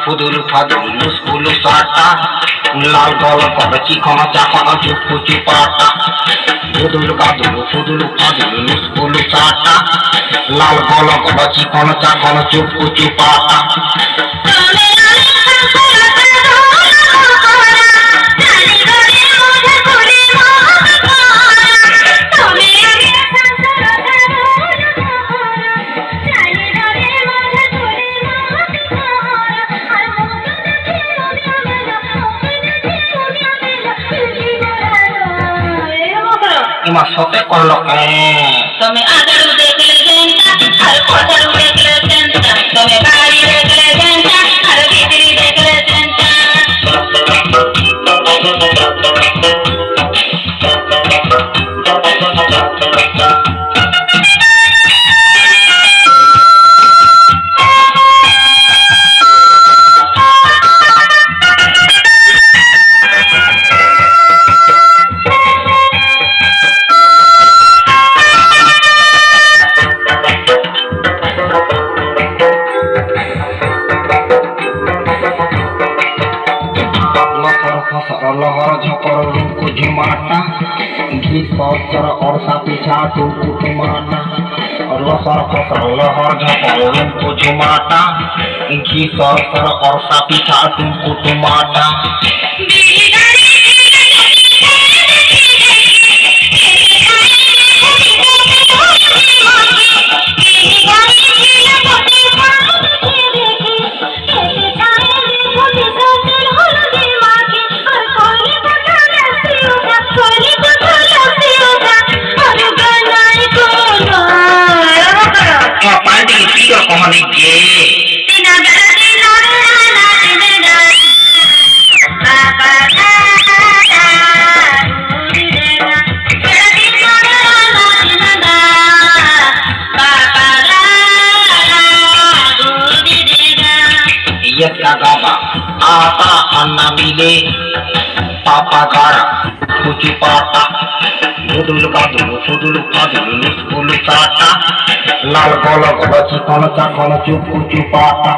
ফুদুল ফাদুল মুসকুল সাটা লাল গল করে চিকন চাকন চুপু চুপাটা ফুদুল কাদুল ফুদুল ফাদুল মুসকুল সাটা লাল গল করে চিকন চাকন চুপু চুপাটা এমার সাথে করলো তুমি আগাড়ু দেখলে জেনটা আর পছাড়ু দেখলে জেনটা তুমি গাড়ি দেখলে জেনটা আর ভিতরি দেখলে জেনটা लहर झकर रुको झुमाटा घी सर और पीछा टूकू टुमाटा लसर फसर लहर झकर रुको झुमाटा घी सर और पीछा टूकू टुमाटा गाबा आता अन्ना मिले पापा गाड़ा कुची पाटा फुदुल कादुल फुदुल फादुल मुस्कुल साटा लाल गोल चिकन चाकन चुपू चुपाटा